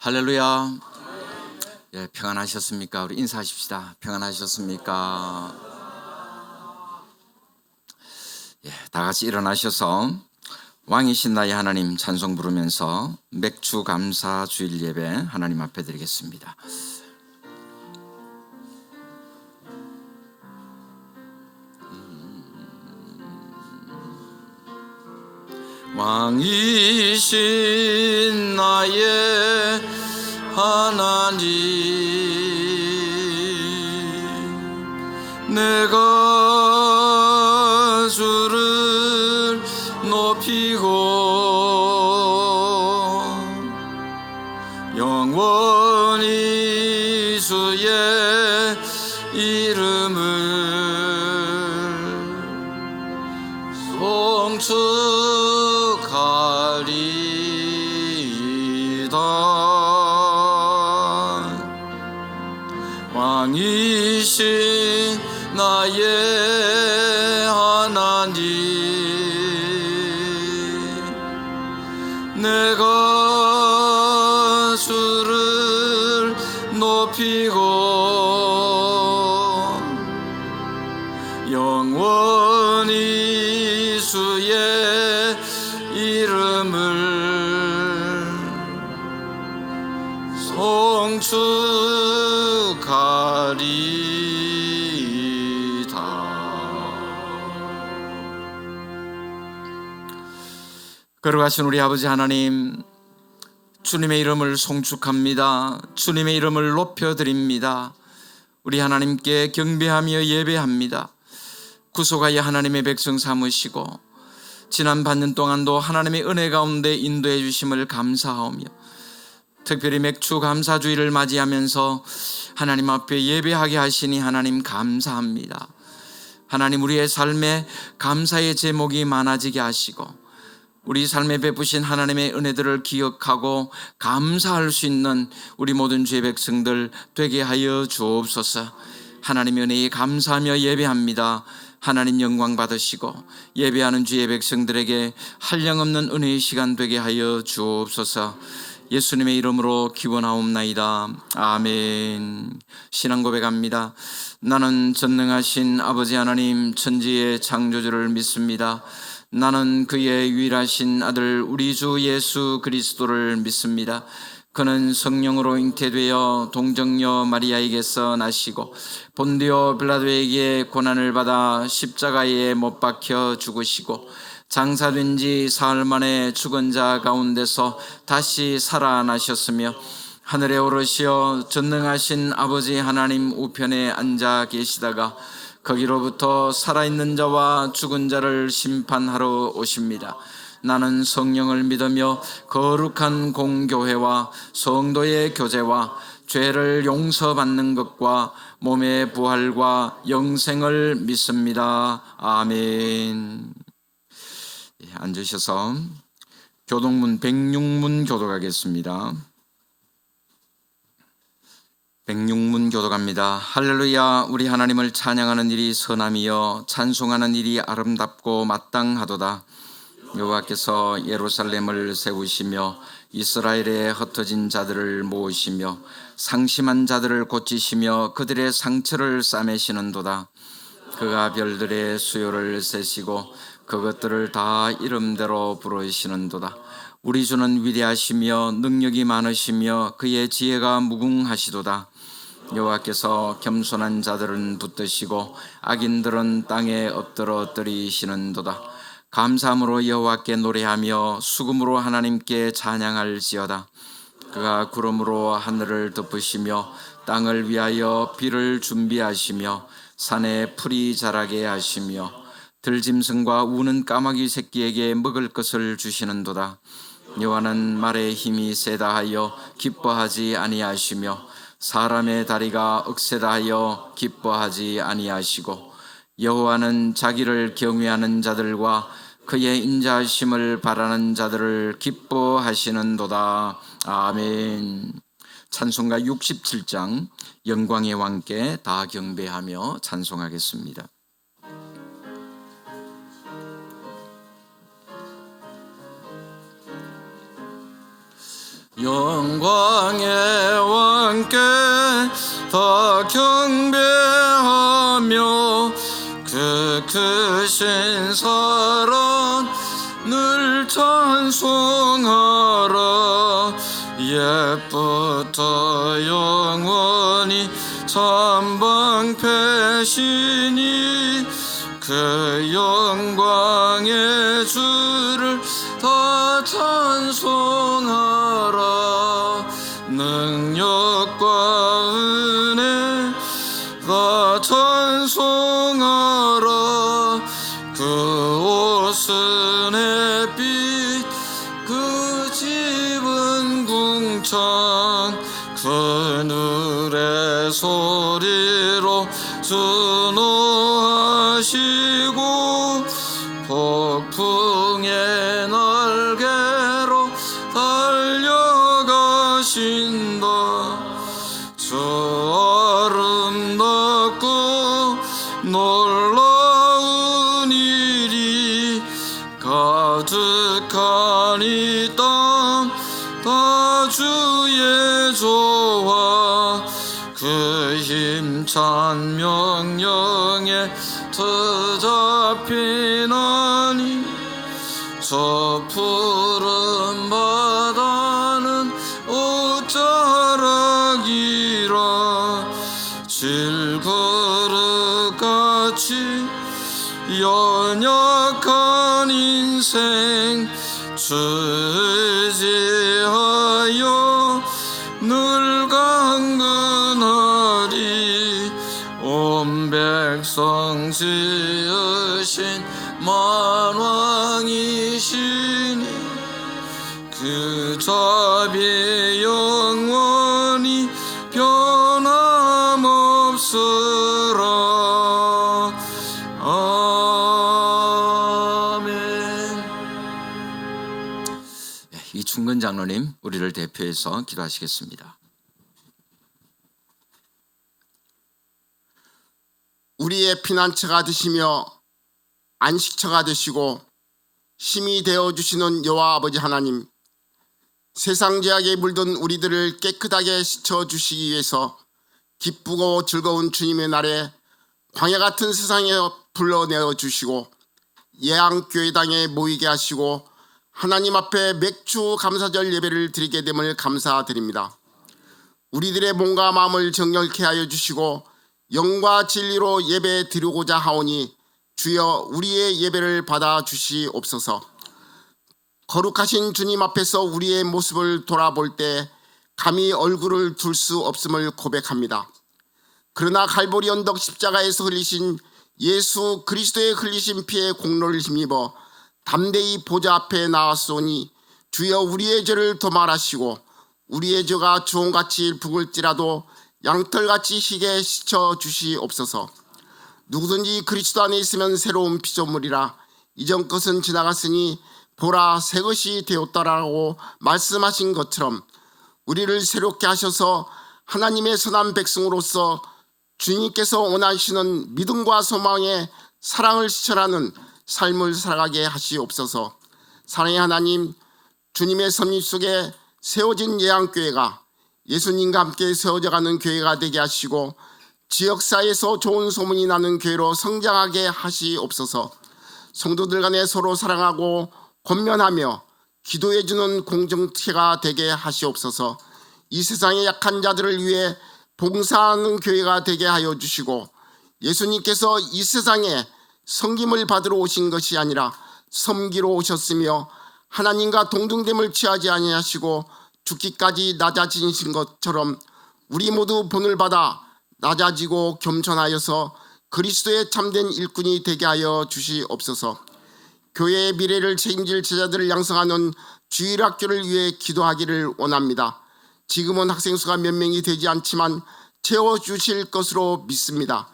할렐루야. 예, 평안하셨습니까? 우리 인사하십시다. 평안하셨습니까? 예, 다 같이 일어나셔서 왕이신 나의 하나님 찬송 부르면서 맥주 감사 주일 예배 하나님 앞에 드리겠습니다. 왕이신 나의 하나님, 내가 주를 높이고 영원히 주의 이름을 송축하리이다. 왕이신 나의 하나님, 내가 주를 높이고 영원히 주의 이름을 송축하리이다. 걸어가신 우리 아버지 하나님, 주님의 이름을 송축합니다. 주님의 이름을 높여드립니다. 우리 하나님께 경배하며 예배합니다. 구속하여 하나님의 백성 삼으시고 지난 반년 동안도 하나님의 은혜 가운데 인도해 주심을 감사하오며, 특별히 맥주 감사주일을 맞이하면서 하나님 앞에 예배하게 하시니 하나님 감사합니다. 하나님, 우리의 삶에 감사의 제목이 많아지게 하시고 우리 삶에 베푸신 하나님의 은혜들을 기억하고 감사할 수 있는 우리 모든 주의 백성들 되게 하여 주옵소서. 하나님의 은혜에 감사하며 예배합니다. 하나님 영광 받으시고 예배하는 주의 백성들에게 한량없는 은혜의 시간 되게 하여 주옵소서. 예수님의 이름으로 기원하옵나이다. 아멘. 신앙 고백합니다. 나는 전능하신 아버지 하나님 천지의 창조주를 믿습니다. 나는 그의 유일하신 아들 우리 주 예수 그리스도를 믿습니다. 그는 성령으로 잉태되어 동정녀 마리아에게서 나시고 본디오 빌라도에게 고난을 받아 십자가에 못 박혀 죽으시고 장사된 지 사흘 만에 죽은 자 가운데서 다시 살아나셨으며 하늘에 오르시어 전능하신 아버지 하나님 우편에 앉아 계시다가 거기로부터 살아있는 자와 죽은 자를 심판하러 오십니다. 나는 성령을 믿으며 거룩한 공교회와 성도의 교제와 죄를 용서받는 것과 몸의 부활과 영생을 믿습니다. 아멘. 앉으셔서 교동문 106문 교독하겠습니다. 106문 교독합니다. 할렐루야. 우리 하나님을 찬양하는 일이 선함이여 찬송하는 일이 아름답고 마땅하도다. 여호와께서 예루살렘을 세우시며 이스라엘에 흩어진 자들을 모으시며 상심한 자들을 고치시며 그들의 상처를 싸매시는도다. 그가 별들의 수요를 세시고 그것들을 다 이름대로 부르시는도다. 우리 주는 위대하시며 능력이 많으시며 그의 지혜가 무궁하시도다. 여호와께서 겸손한 자들은 붙드시고 악인들은 땅에 엎드러뜨리시는도다. 감사함으로 여호와께 노래하며 수금으로 하나님께 찬양할지어다. 그가 구름으로 하늘을 덮으시며 땅을 위하여 비를 준비하시며 산에 풀이 자라게 하시며 들짐승과 우는 까마귀 새끼에게 먹을 것을 주시는도다. 여호와는 말에 힘이 세다 하여 기뻐하지 아니하시며 사람의 다리가 억세다 하여 기뻐하지 아니하시고 여호와는 자기를 경외하는 자들과 그의 인자하심을 바라는 자들을 기뻐하시는도다. 아멘. 찬송가 67장 영광의 왕께 다 경배하며 찬송하겠습니다. 영광의 왕께 다 경배하며 그 크신 사랑 늘 찬송하라. 옛부터 영원히 삼방패시니 그 영광의 주를 다 찬송하라. 능력과 은혜 다 찬송하라. 그 옷은 햇빛 그 집은 궁창 그늘의 소리로 순호하시고 폭풍의 날개로 달려가신다. 저 아름답고 놀라운 일이 가득한 이 땅 다 주의 조화 그 힘찬 명령에 트잡히나니 저 푸른 바다는 옷자락이라. 질그릇같이 연약한 인생 주지하여 늘 강건하리. 온 백성 지으신 만왕이시니 그 자비 영원히 변함없으라. 아멘. 이충근 장로님 우리를 대표해서 기도하시겠습니다. 우리의 피난처가 되시며 안식처가 되시고 힘이 되어주시는 여호와 아버지 하나님, 세상 죄악에 물든 우리들을 깨끗하게 씻어주시기 위해서 기쁘고 즐거운 주님의 날에 광야 같은 세상에 불러내어 주시고 예양교회당에 모이게 하시고 하나님 앞에 맥주 감사절 예배를 드리게 됨을 감사드립니다. 우리들의 몸과 마음을 정결케 하여 주시고 영과 진리로 예배 드리고자 하오니 주여 우리의 예배를 받아 주시옵소서. 거룩하신 주님 앞에서 우리의 모습을 돌아볼 때 감히 얼굴을 둘 수 없음을 고백합니다. 그러나 갈보리 언덕 십자가에서 흘리신 예수 그리스도의 흘리신 피의 공로를 힘입어 담대히 보좌 앞에 나왔소니 주여 우리의 죄를 도말하시고 우리의 죄가 주홍같이 붉을지라도 양털같이 희게 씻어 주시옵소서. 누구든지 그리스도 안에 있으면 새로운 피조물이라. 이전 것은 지나갔으니 보라 새 것이 되었다라고 말씀하신 것처럼 우리를 새롭게 하셔서 하나님의 선한 백성으로서 주님께서 원하시는 믿음과 소망의 사랑을 실천하는 삶을 살아가게 하시옵소서. 사랑의 하나님, 주님의 섭리 속에 세워진 예양교회가 예수님과 함께 세워져가는 교회가 되게 하시고 지역사회에서 좋은 소문이 나는 교회로 성장하게 하시옵소서. 성도들 간에 서로 사랑하고 권면하며 기도해주는 공동체가 되게 하시옵소서. 이 세상의 약한 자들을 위해 봉사하는 교회가 되게 하여 주시고 예수님께서 이 세상에 섬김을 받으러 오신 것이 아니라 섬기러 오셨으며 하나님과 동등됨을 취하지 아니하시고 죽기까지 낮아지신 것처럼 우리 모두 본을 받아 낮아지고 겸손하여서 그리스도의 참된 일꾼이 되게 하여 주시옵소서. 교회의 미래를 책임질 제자들을 양성하는 주일학교를 위해 기도하기를 원합니다. 지금은 학생 수가 몇 명이 되지 않지만 채워주실 것으로 믿습니다.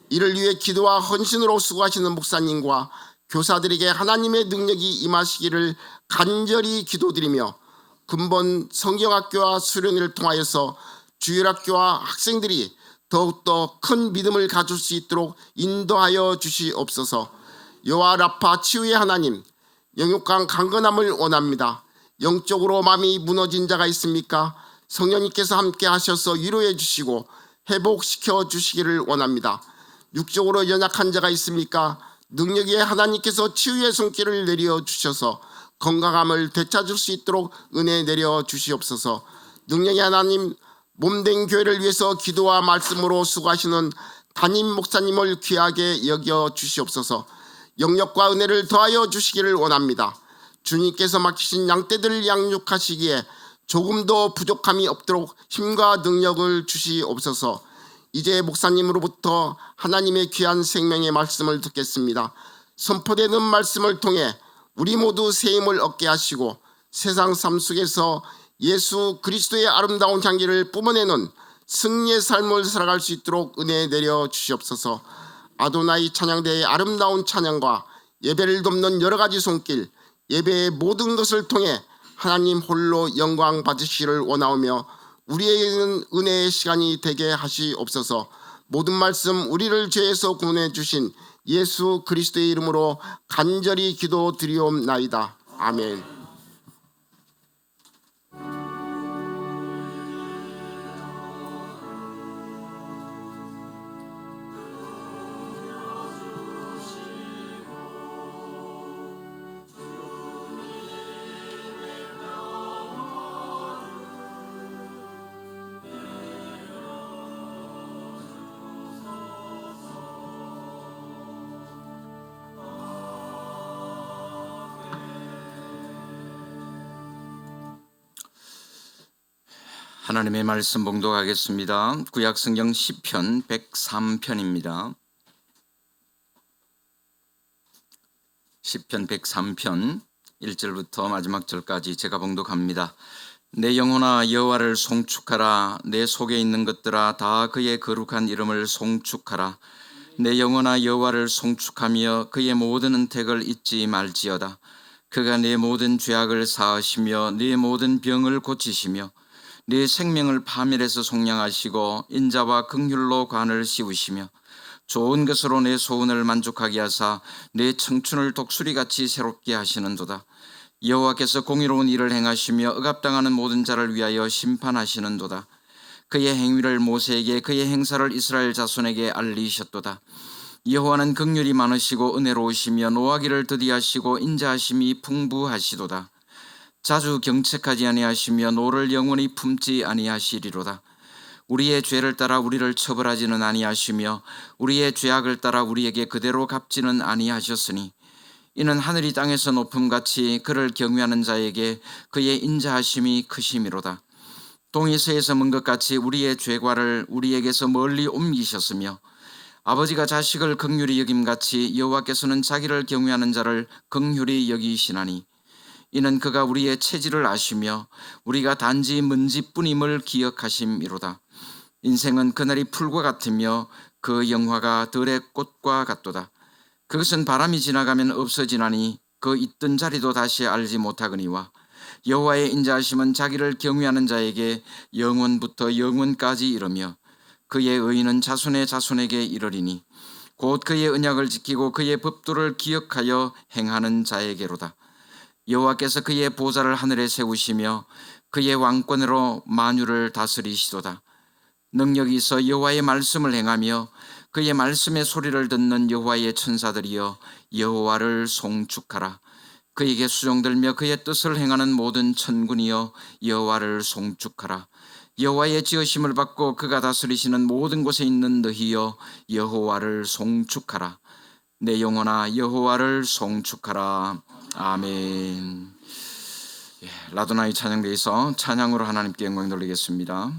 이를 위해 기도와 헌신으로 수고하시는 목사님과 교사들에게 하나님의 능력이 임하시기를 간절히 기도드리며 근본 성경학교와 수련회를 통하여서 주일학교와 학생들이 더욱더 큰 믿음을 가질 수 있도록 인도하여 주시옵소서. 여호와 라파 치유의 하나님, 영육간 강건함을 원합니다. 영적으로 마음이 무너진 자가 있습니까? 성령님께서 함께 하셔서 위로해 주시고 회복시켜 주시기를 원합니다. 육적으로 연약한 자가 있습니까? 능력의 하나님께서 치유의 손길을 내려 주셔서 건강함을 되찾을 수 있도록 은혜 내려 주시옵소서. 능력의 하나님, 몸된 교회를 위해서 기도와 말씀으로 수고하시는 담임 목사님을 귀하게 여겨 주시옵소서. 영력과 은혜를 더하여 주시기를 원합니다. 주님께서 맡기신 양떼들을 양육하시기에 조금도 부족함이 없도록 힘과 능력을 주시옵소서. 이제 목사님으로부터 하나님의 귀한 생명의 말씀을 듣겠습니다. 선포되는 말씀을 통해 우리 모두 새 힘을 얻게 하시고 세상 삶 속에서 예수 그리스도의 아름다운 향기를 뿜어내는 승리의 삶을 살아갈 수 있도록 은혜 내려 주시옵소서. 아도나이 찬양대의 아름다운 찬양과 예배를 돕는 여러 가지 손길, 예배의 모든 것을 통해 하나님 홀로 영광 받으시기를 원하오며 우리에게는 은혜의 시간이 되게 하시옵소서. 모든 말씀 우리를 죄에서 구원해 주신 예수 그리스도의 이름으로 간절히 기도드리옵나이다. 아멘. 하나님의 말씀 봉독하겠습니다. 구약성경 시편 103편입니다. 시편 103편 1절부터 마지막 절까지 제가 봉독합니다. 내 영혼아 여호와를 송축하라. 내 속에 있는 것들아 다 그의 거룩한 이름을 송축하라. 내 영혼아 여호와를 송축하며 그의 모든 은택을 잊지 말지어다. 그가 내 모든 죄악을 사하시며 네 모든 병을 고치시며 네 생명을 파멸해서 속량하시고 인자와 긍휼로 관을 씌우시며 좋은 것으로 내 소원을 만족하게 하사 내 청춘을 독수리같이 새롭게 하시는도다. 여호와께서 공의로운 일을 행하시며 억압당하는 모든 자를 위하여 심판하시는도다. 그의 행위를 모세에게 그의 행사를 이스라엘 자손에게 알리셨도다. 여호와는 긍휼이 많으시고 은혜로우시며 노하기를 더디하시고 인자하심이 풍부하시도다. 자주 경책하지 아니하시며 노를 영원히 품지 아니하시리로다. 우리의 죄를 따라 우리를 처벌하지는 아니하시며 우리의 죄악을 따라 우리에게 그대로 갚지는 아니하셨으니 이는 하늘이 땅에서 높음같이 그를 경외하는 자에게 그의 인자하심이 크심이로다. 동이 서에서 먼 것 같이 우리의 죄과를 우리에게서 멀리 옮기셨으며 아버지가 자식을 긍휼히 여김같이 여호와께서는 자기를 경외하는 자를 긍휼히 여기시나니 이는 그가 우리의 체질을 아시며 우리가 단지 먼지뿐임을 기억하심이로다. 인생은 그날이 풀과 같으며 그 영화가 들의 꽃과 같도다. 그것은 바람이 지나가면 없어지나니 그 있던 자리도 다시 알지 못하거니와 여호와의 인자하심은 자기를 경외하는 자에게 영원부터 영원까지 이르며 그의 의인은 자손의 자손에게 이르리니 곧 그의 언약을 지키고 그의 법도를 기억하여 행하는 자에게로다. 여호와께서 그의 보좌를 하늘에 세우시며 그의 왕권으로 만유를 다스리시도다. 능력이 있어 여호와의 말씀을 행하며 그의 말씀의 소리를 듣는 여호와의 천사들이여 여호와를 송축하라. 그에게 수종들며 그의 뜻을 행하는 모든 천군이여 여호와를 송축하라. 여호와의 지으심을 받고 그가 다스리시는 모든 곳에 있는 너희여 여호와를 송축하라. 내 영혼아 여호와를 송축하라. 아멘. 라도나이 찬양대에서 찬양으로 하나님께 영광 돌리겠습니다.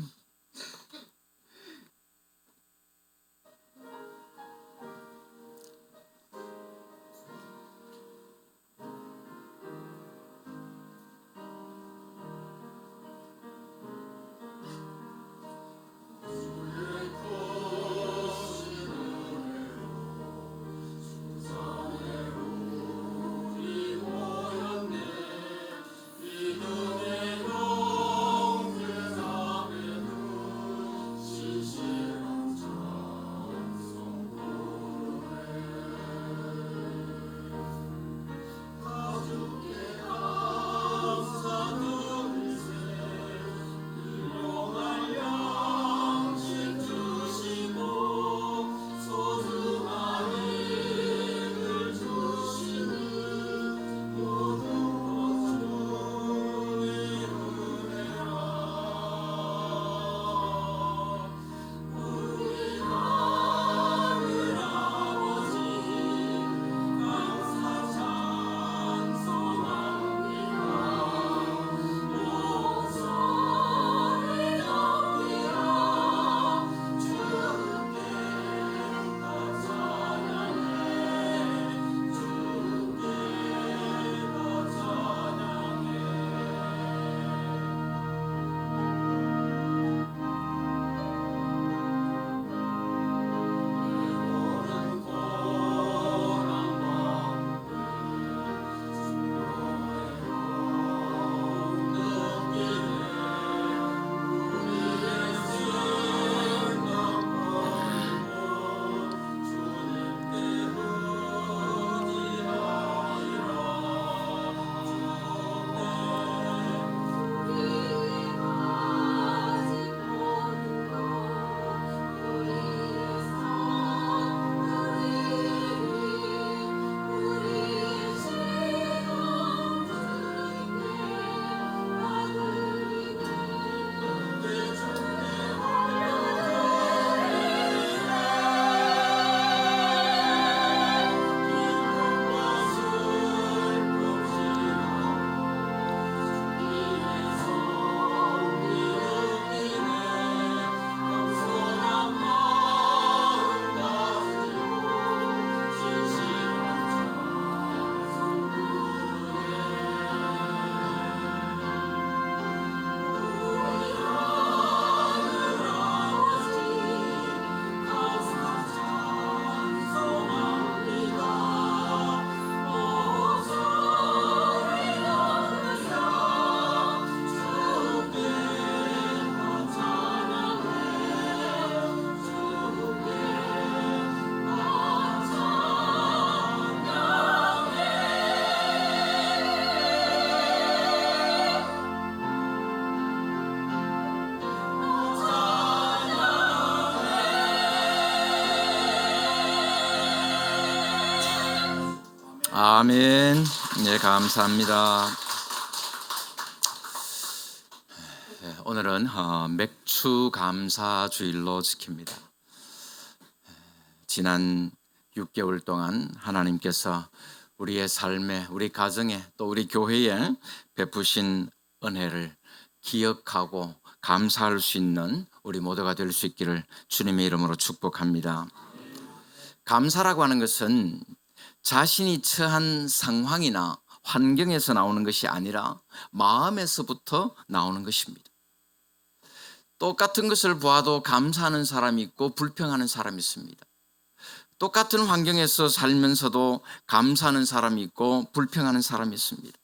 아멘. 네, 감사합니다. 오늘은 맥주 감사 주일로 지킵니다. 지난 6개월 동안 하나님께서 우리의 삶에, 우리 가정에, 또 우리 교회에 베푸신 은혜를 기억하고 감사할 수 있는 우리 모두가 될 수 있기를 주님의 이름으로 축복합니다. 감사라고 하는 것은 자신이 처한 상황이나 환경에서 나오는 것이 아니라 마음에서부터 나오는 것입니다. 똑같은 것을 보아도 감사하는 사람이 있고 불평하는 사람이 있습니다. 똑같은 환경에서 살면서도 감사하는 사람이 있고 불평하는 사람이 있습니다.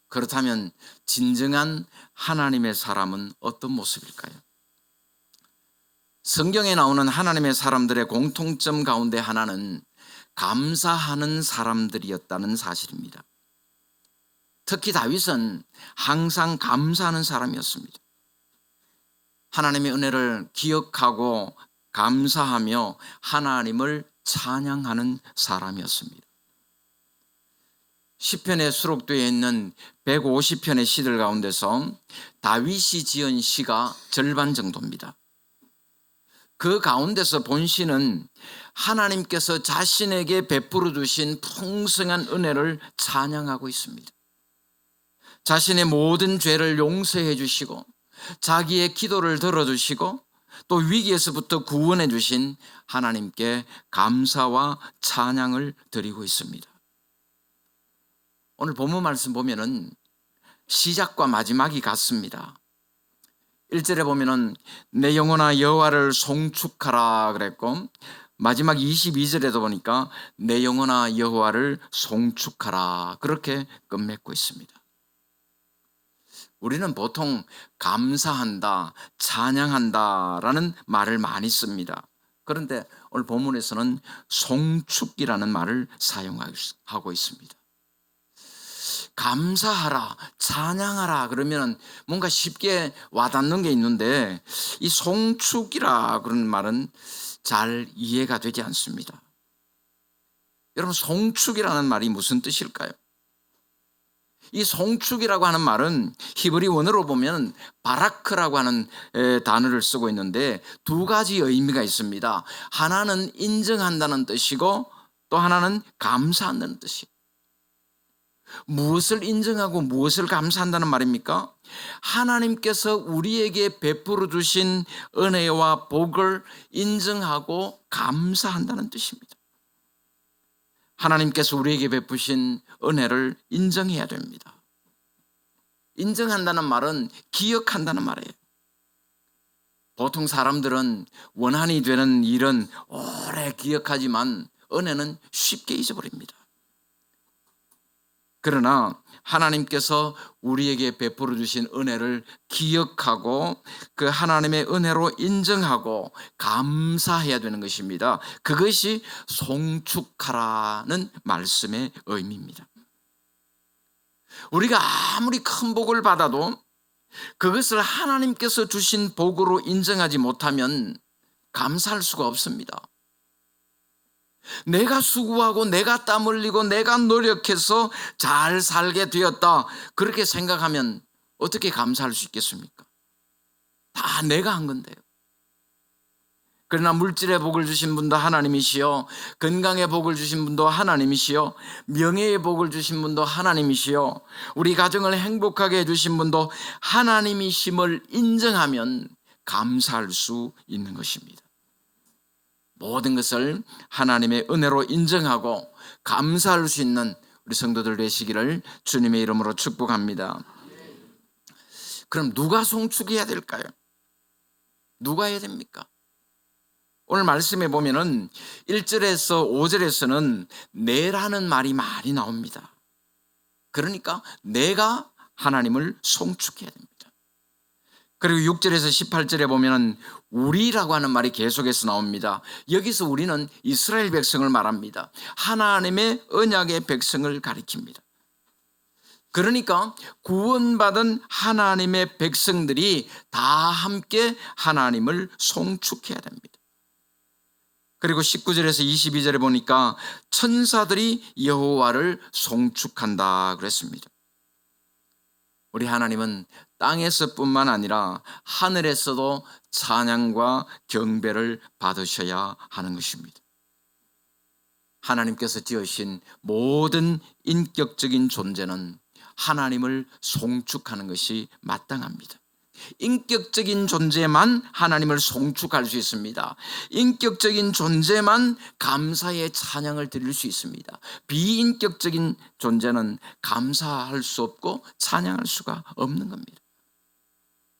그렇다면 진정한 하나님의 사람은 어떤 모습일까요? 성경에 나오는 하나님의 사람들의 공통점 가운데 하나는 감사하는 사람들이었다는 사실입니다. 특히 다윗은 항상 감사하는 사람이었습니다. 하나님의 은혜를 기억하고 감사하며 하나님을 찬양하는 사람이었습니다. 시편에 수록되어 있는 150편의 시들 가운데서 다윗이 지은 시가 절반 정도입니다. 그 가운데서 본 시는 하나님께서 자신에게 베풀어 주신 풍성한 은혜를 찬양하고 있습니다. 자신의 모든 죄를 용서해 주시고 자기의 기도를 들어주시고 또 위기에서부터 구원해 주신 하나님께 감사와 찬양을 드리고 있습니다. 오늘 본문 말씀 보면은 시작과 마지막이 같습니다. 1절에 보면은 내 영혼아 여호와를 송축하라 그랬고, 마지막 22절에도 보니까 내 영혼아 여호와를 송축하라 그렇게 끝맺고 있습니다. 우리는 보통 감사한다, 찬양한다라는 말을 많이 씁니다. 그런데 오늘 본문에서는 송축이라는 말을 사용하고 있습니다. 감사하라, 찬양하라 그러면 뭔가 쉽게 와닿는 게 있는데 이 송축이라 그런 말은 잘 이해가 되지 않습니다. 여러분, 송축이라는 말이 무슨 뜻일까요? 이 송축이라고 하는 말은 히브리 원어로 보면 바라크라고 하는 단어를 쓰고 있는데 두 가지 의미가 있습니다. 하나는 인정한다는 뜻이고 또 하나는 감사한다는 뜻이에요. 무엇을 인정하고 무엇을 감사한다는 말입니까? 하나님께서 우리에게 베풀어 주신 은혜와 복을 인정하고 감사한다는 뜻입니다. 하나님께서 우리에게 베푸신 은혜를 인정해야 됩니다. 인정한다는 말은 기억한다는 말이에요. 보통 사람들은 원한이 되는 일은 오래 기억하지만 은혜는 쉽게 잊어버립니다. 그러나 하나님께서 우리에게 베풀어 주신 은혜를 기억하고 그 하나님의 은혜로 인정하고 감사해야 되는 것입니다. 그것이 송축하라는 말씀의 의미입니다. 우리가 아무리 큰 복을 받아도 그것을 하나님께서 주신 복으로 인정하지 못하면 감사할 수가 없습니다. 내가 수고하고 내가 땀 흘리고 내가 노력해서 잘 살게 되었다 그렇게 생각하면 어떻게 감사할 수 있겠습니까? 다 내가 한 건데요. 그러나 물질의 복을 주신 분도 하나님이시요, 건강의 복을 주신 분도 하나님이시요, 명예의 복을 주신 분도 하나님이시요, 우리 가정을 행복하게 해주신 분도 하나님이심을 인정하면 감사할 수 있는 것입니다. 모든 것을 하나님의 은혜로 인정하고 감사할 수 있는 우리 성도들 되시기를 주님의 이름으로 축복합니다. 그럼 누가 송축해야 될까요? 누가 해야 됩니까? 오늘 말씀에 보면은 1절에서 5절에서는 내라는 말이 많이 나옵니다. 그러니까 내가 하나님을 송축해야 됩니다. 그리고 6절에서 18절에 보면 우리라고 하는 말이 계속해서 나옵니다. 여기서 우리는 이스라엘 백성을 말합니다. 하나님의 언약의 백성을 가리킵니다. 그러니까 구원받은 하나님의 백성들이 다 함께 하나님을 송축해야 됩니다. 그리고 19절에서 22절에 보니까 천사들이 여호와를 송축한다 그랬습니다. 우리 하나님은 땅에서뿐만 아니라 하늘에서도 찬양과 경배를 받으셔야 하는 것입니다. 하나님께서 지으신 모든 인격적인 존재는 하나님을 송축하는 것이 마땅합니다. 인격적인 존재만 하나님을 송축할 수 있습니다. 인격적인 존재만 감사의 찬양을 드릴 수 있습니다. 비인격적인 존재는 감사할 수 없고 찬양할 수가 없는 겁니다.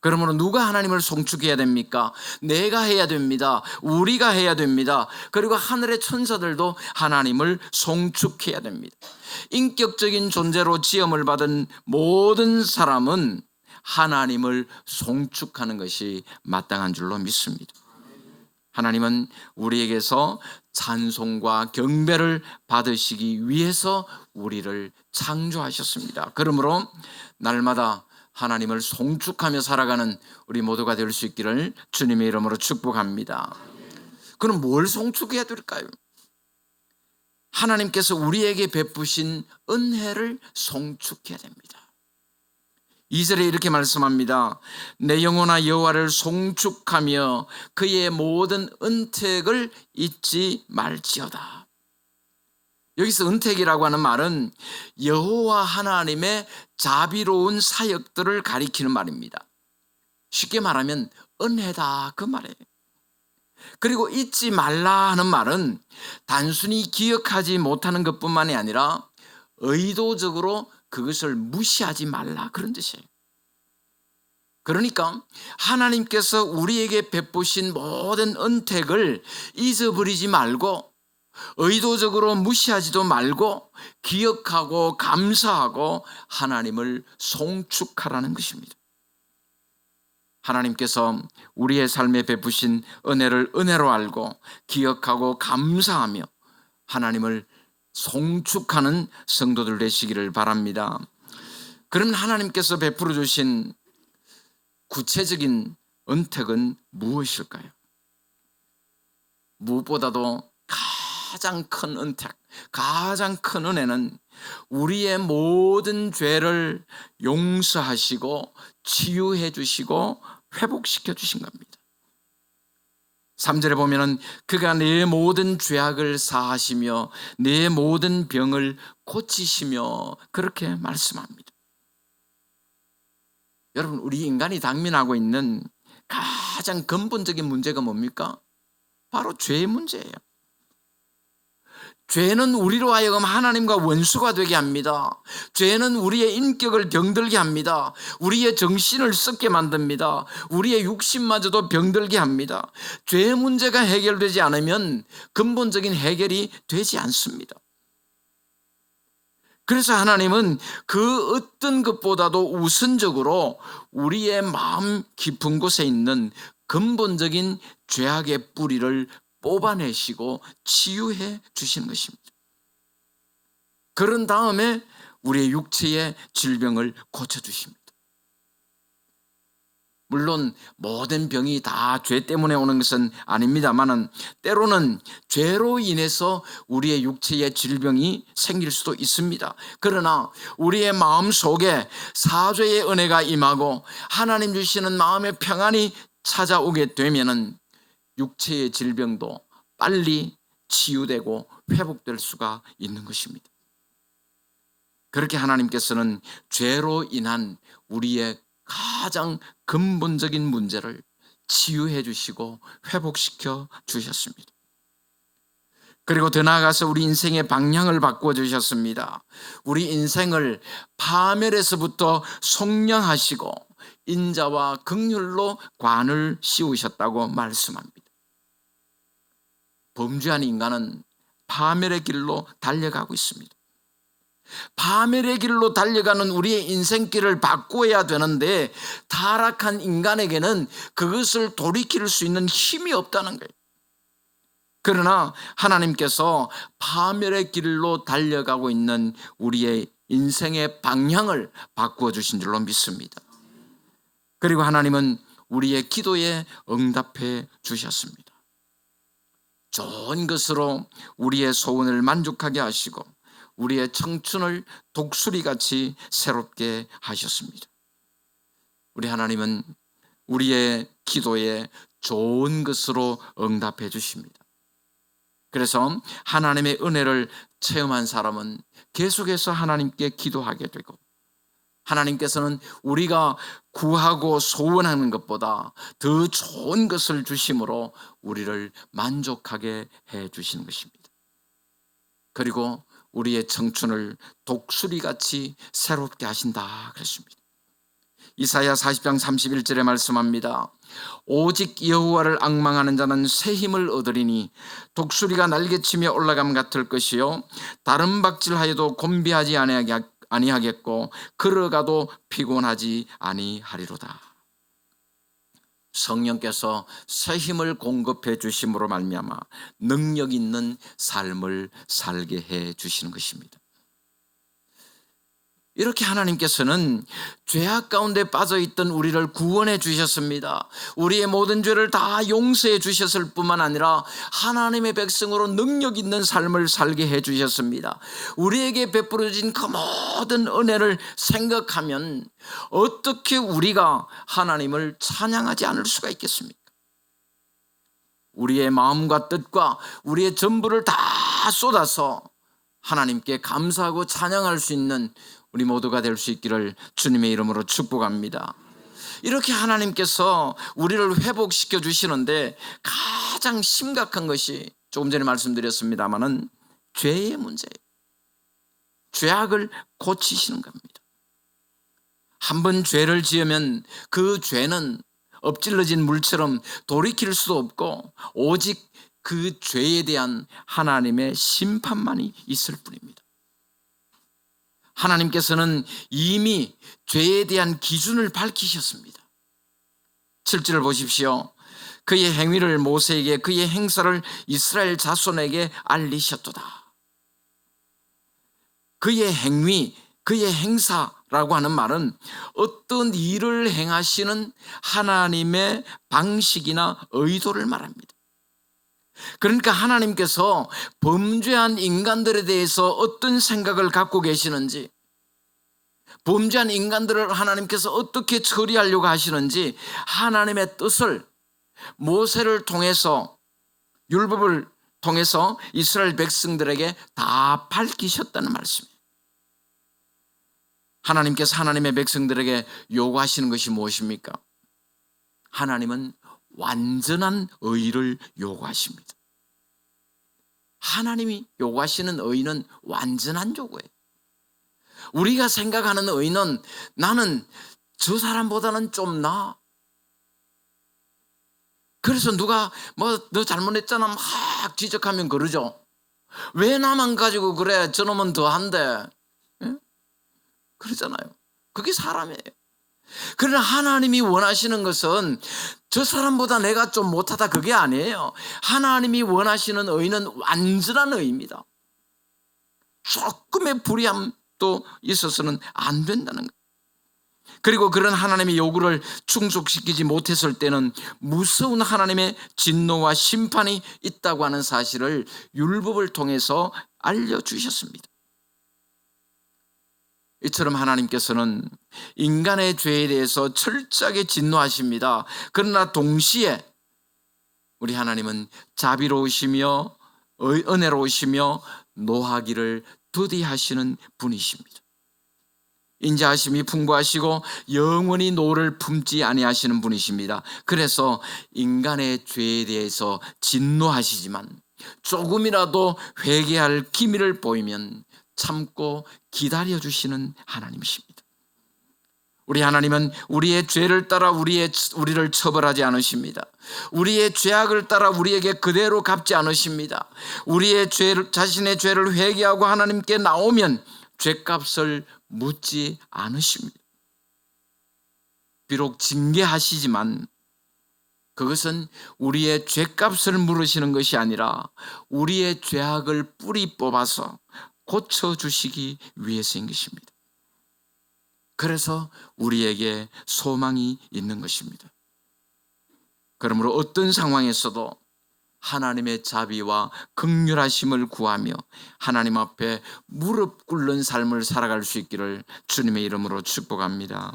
그러므로 누가 하나님을 송축해야 됩니까? 내가 해야 됩니다. 우리가 해야 됩니다. 그리고 하늘의 천사들도 하나님을 송축해야 됩니다. 인격적인 존재로 지음을 받은 모든 사람은 하나님을 송축하는 것이 마땅한 줄로 믿습니다. 하나님은 우리에게서 찬송과 경배를 받으시기 위해서 우리를 창조하셨습니다. 그러므로 날마다 하나님을 송축하며 살아가는 우리 모두가 될 수 있기를 주님의 이름으로 축복합니다. 그럼 뭘 송축해야 될까요? 하나님께서 우리에게 베푸신 은혜를 송축해야 됩니다. 2절에 이렇게 말씀합니다. 내 영혼아 여호와를 송축하며 그의 모든 은택을 잊지 말지어다. 여기서 은택이라고 하는 말은 여호와 하나님의 자비로운 사역들을 가리키는 말입니다. 쉽게 말하면 은혜다 그 말이에요. 그리고 잊지 말라 하는 말은 단순히 기억하지 못하는 것뿐만이 아니라 의도적으로 그것을 무시하지 말라 그런 뜻이에요. 그러니까 하나님께서 우리에게 베푸신 모든 은택을 잊어버리지 말고 의도적으로 무시하지도 말고 기억하고 감사하고 하나님을 송축하라는 것입니다. 하나님께서 우리의 삶에 베푸신 은혜를 은혜로 알고 기억하고 감사하며 하나님을 송축하는 성도들 되시기를 바랍니다. 그럼 하나님께서 베풀어 주신 구체적인 은택은 무엇일까요? 무엇보다도 가장 큰 은택, 가장 큰 은혜는 우리의 모든 죄를 용서하시고 치유해 주시고 회복시켜 주신 겁니다. 3절에 보면은 그가 내 모든 죄악을 사하시며 내 모든 병을 고치시며 그렇게 말씀합니다. 여러분, 우리 인간이 당면하고 있는 가장 근본적인 문제가 뭡니까? 바로 죄의 문제예요. 죄는 우리로 하여금 하나님과 원수가 되게 합니다. 죄는 우리의 인격을 병들게 합니다. 우리의 정신을 썩게 만듭니다. 우리의 육신마저도 병들게 합니다. 죄의 문제가 해결되지 않으면 근본적인 해결이 되지 않습니다. 그래서 하나님은 그 어떤 것보다도 우선적으로 우리의 마음 깊은 곳에 있는 근본적인 죄악의 뿌리를 뽑아내시고 치유해 주시는 것입니다. 그런 다음에 우리의 육체의 질병을 고쳐주십니다. 물론 모든 병이 다 죄 때문에 오는 것은 아닙니다만은 때로는 죄로 인해서 우리의 육체의 질병이 생길 수도 있습니다. 그러나 우리의 마음 속에 사죄의 은혜가 임하고 하나님 주시는 마음의 평안이 찾아오게 되면은 육체의 질병도 빨리 치유되고 회복될 수가 있는 것입니다. 그렇게 하나님께서는 죄로 인한 우리의 가장 근본적인 문제를 치유해 주시고 회복시켜 주셨습니다. 그리고 더 나아가서 우리 인생의 방향을 바꾸어 주셨습니다. 우리 인생을 파멸에서부터 속량하시고 인자와 긍휼로 관을 씌우셨다고 말씀합니다. 범죄한 인간은 파멸의 길로 달려가고 있습니다. 파멸의 길로 달려가는 우리의 인생길을 바꾸어야 되는데 타락한 인간에게는 그것을 돌이킬 수 있는 힘이 없다는 거예요. 그러나 하나님께서 파멸의 길로 달려가고 있는 우리의 인생의 방향을 바꾸어 주신 줄로 믿습니다. 그리고 하나님은 우리의 기도에 응답해 주셨습니다. 좋은 것으로 우리의 소원을 만족하게 하시고 우리의 청춘을 독수리같이 새롭게 하셨습니다. 우리 하나님은 우리의 기도에 좋은 것으로 응답해 주십니다. 그래서 하나님의 은혜를 체험한 사람은 계속해서 하나님께 기도하게 되고, 하나님께서는 우리가 구하고 소원하는 것보다 더 좋은 것을 주심으로 우리를 만족하게 해 주시는 것입니다. 그리고 우리의 청춘을 독수리같이 새롭게 하신다 그랬습니다. 이사야 40장 31절에 말씀합니다. 오직 여호와를 앙망하는 자는 새 힘을 얻으리니 독수리가 날개치며 올라감 같을 것이요 다른 박질하여도 곤비하지 아니하겠고 걸어가도 피곤하지 아니하리로다. 성령께서 새 힘을 공급해 주심으로 말미암아 능력 있는 삶을 살게 해 주시는 것입니다. 이렇게 하나님께서는 죄악 가운데 빠져있던 우리를 구원해 주셨습니다. 우리의 모든 죄를 다 용서해 주셨을 뿐만 아니라 하나님의 백성으로 능력 있는 삶을 살게 해 주셨습니다. 우리에게 베풀어진 그 모든 은혜를 생각하면 어떻게 우리가 하나님을 찬양하지 않을 수가 있겠습니까? 우리의 마음과 뜻과 우리의 전부를 다 쏟아서 하나님께 감사하고 찬양할 수 있는 우리 모두가 될 수 있기를 주님의 이름으로 축복합니다. 이렇게 하나님께서 우리를 회복시켜 주시는데 가장 심각한 것이 조금 전에 말씀드렸습니다마는 죄의 문제예요. 죄악을 고치시는 겁니다. 한번 죄를 지으면 그 죄는 엎질러진 물처럼 돌이킬 수도 없고 오직 그 죄에 대한 하나님의 심판만이 있을 뿐입니다. 하나님께서는 이미 죄에 대한 기준을 밝히셨습니다. 7절을 보십시오. 그의 행위를 모세에게 그의 행사를 이스라엘 자손에게 알리셨도다. 그의 행위, 그의 행사라고 하는 말은 어떤 일을 행하시는 하나님의 방식이나 의도를 말합니다. 그러니까 하나님께서 범죄한 인간들에 대해서 어떤 생각을 갖고 계시는지, 범죄한 인간들을 하나님께서 어떻게 처리하려고 하시는지 하나님의 뜻을 모세를 통해서, 율법을 통해서 이스라엘 백성들에게 다 밝히셨다는 말씀이에요. 하나님께서 하나님의 백성들에게 요구하시는 것이 무엇입니까? 하나님은 완전한 의를 요구하십니다. 하나님이 요구하시는 의는 완전한 요구예요. 우리가 생각하는 의는 나는 저 사람보다는 좀 나아. 그래서 누가 너 잘못했잖아 막 지적하면 그러죠. 왜 나만 가지고 그래? 저놈은 더한데. 예? 그러잖아요. 그게 사람이에요. 그러나 하나님이 원하시는 것은 저 사람보다 내가 좀 못하다 그게 아니에요. 하나님이 원하시는 의는 완전한 의입니다. 조금의 불의함도 있어서는 안 된다는 거예요. 그리고 그런 하나님의 요구를 충족시키지 못했을 때는 무서운 하나님의 진노와 심판이 있다고 하는 사실을 율법을 통해서 알려주셨습니다. 이처럼 하나님께서는 인간의 죄에 대해서 철저하게 진노하십니다. 그러나 동시에 우리 하나님은 자비로우시며 은혜로우시며 노하기를 더디하시는 분이십니다. 인자하심이 풍부하시고 영원히 노를 품지 아니하시는 분이십니다. 그래서 인간의 죄에 대해서 진노하시지만 조금이라도 회개할 기미를 보이면 참고 기다려주시는 하나님이십니다. 우리 하나님은 우리의 죄를 따라 우리를 처벌하지 않으십니다. 우리의 죄악을 따라 우리에게 그대로 갚지 않으십니다. 자신의 죄를 회개하고 하나님께 나오면 죄값을 묻지 않으십니다. 비록 징계하시지만 그것은 우리의 죄값을 물으시는 것이 아니라 우리의 죄악을 뿌리 뽑아서 고쳐주시기 위해서인 것입니다. 그래서 우리에게 소망이 있는 것입니다. 그러므로 어떤 상황에서도 하나님의 자비와 긍휼하심을 구하며 하나님 앞에 무릎 꿇는 삶을 살아갈 수 있기를 주님의 이름으로 축복합니다.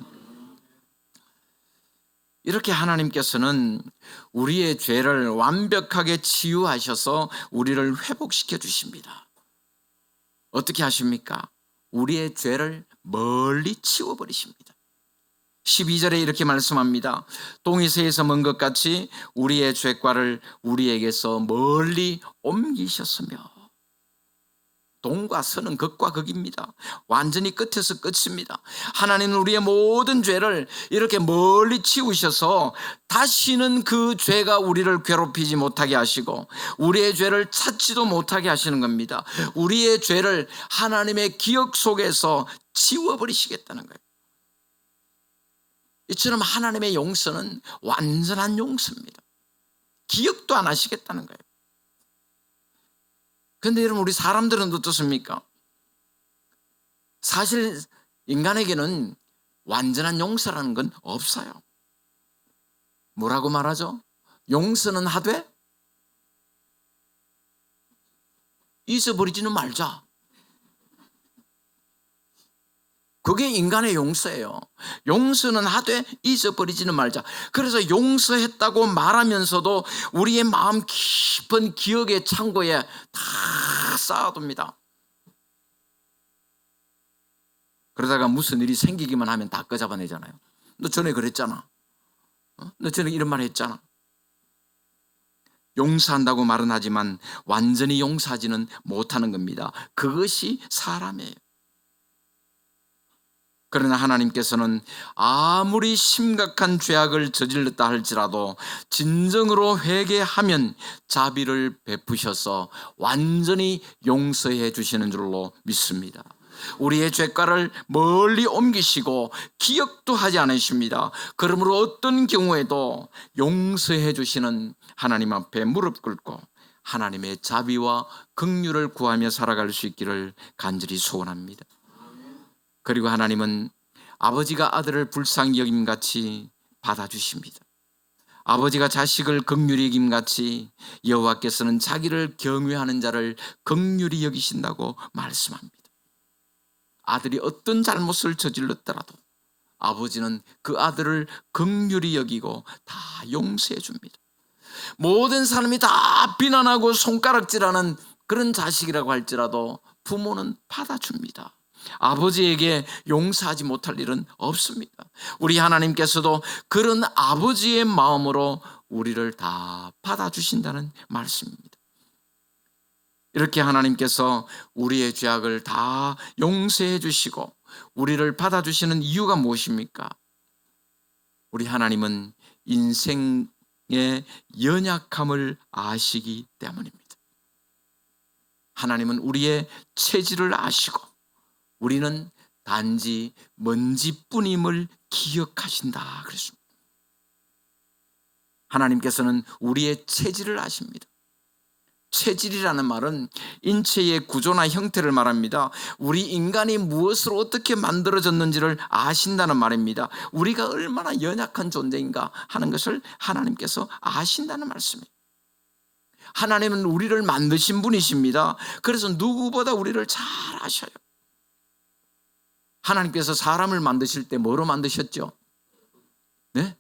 이렇게 하나님께서는 우리의 죄를 완벽하게 치유하셔서 우리를 회복시켜 주십니다. 어떻게 하십니까? 우리의 죄를 멀리 치워버리십니다. 12절에 이렇게 말씀합니다. 동이 서에서 먼 것 같이 우리의 죄과를 우리에게서 멀리 옮기셨으며, 동과 서는 극과 극입니다. 완전히 끝에서 끝입니다. 하나님은 우리의 모든 죄를 이렇게 멀리 치우셔서 다시는 그 죄가 우리를 괴롭히지 못하게 하시고 우리의 죄를 찾지도 못하게 하시는 겁니다. 우리의 죄를 하나님의 기억 속에서 지워버리시겠다는 거예요. 이처럼 하나님의 용서는 완전한 용서입니다. 기억도 안 하시겠다는 거예요. 그런데 여러분, 우리 사람들은 어떻습니까? 사실 인간에게는 완전한 용서라는 건 없어요. 뭐라고 말하죠? 용서는 하되 잊어버리지는 말자. 그게 인간의 용서예요. 용서는 하되 잊어버리지는 말자. 그래서 용서했다고 말하면서도 우리의 마음 깊은 기억의 창고에 다 쌓아둡니다. 그러다가 무슨 일이 생기기만 하면 다 끄잡아내잖아요. 너 전에 그랬잖아. 너 전에 이런 말 했잖아. 용서한다고 말은 하지만 완전히 용서하지는 못하는 겁니다. 그것이 사람이에요. 그러나 하나님께서는 아무리 심각한 죄악을 저질렀다 할지라도 진정으로 회개하면 자비를 베푸셔서 완전히 용서해 주시는 줄로 믿습니다. 우리의 죄과를 멀리 옮기시고 기억도 하지 않으십니다. 그러므로 어떤 경우에도 용서해 주시는 하나님 앞에 무릎 꿇고 하나님의 자비와 긍휼을 구하며 살아갈 수 있기를 간절히 소원합니다. 그리고 하나님은 아버지가 아들을 불쌍히 여김같이 받아주십니다. 아버지가 자식을 긍휼히 여김같이 여호와께서는 자기를 경외하는 자를 긍휼히 여기신다고 말씀합니다. 아들이 어떤 잘못을 저질렀더라도 아버지는 그 아들을 긍휼히 여기고 다 용서해 줍니다. 모든 사람이 다 비난하고 손가락질하는 그런 자식이라고 할지라도 부모는 받아줍니다. 아버지에게 용서하지 못할 일은 없습니다. 우리 하나님께서도 그런 아버지의 마음으로 우리를 다 받아주신다는 말씀입니다. 이렇게 하나님께서 우리의 죄악을 다 용서해 주시고 우리를 받아주시는 이유가 무엇입니까? 우리 하나님은 인생의 연약함을 아시기 때문입니다. 하나님은 우리의 체질을 아시고 우리는 단지 먼지뿐임을 기억하신다 그랬습니다. 하나님께서는 우리의 체질을 아십니다. 체질이라는 말은 인체의 구조나 형태를 말합니다. 우리 인간이 무엇으로 어떻게 만들어졌는지를 아신다는 말입니다. 우리가 얼마나 연약한 존재인가 하는 것을 하나님께서 아신다는 말씀이에요. 하나님은 우리를 만드신 분이십니다. 그래서 누구보다 우리를 잘 아셔요. 하나님께서 사람을 만드실 때 뭐로 만드셨죠? 네?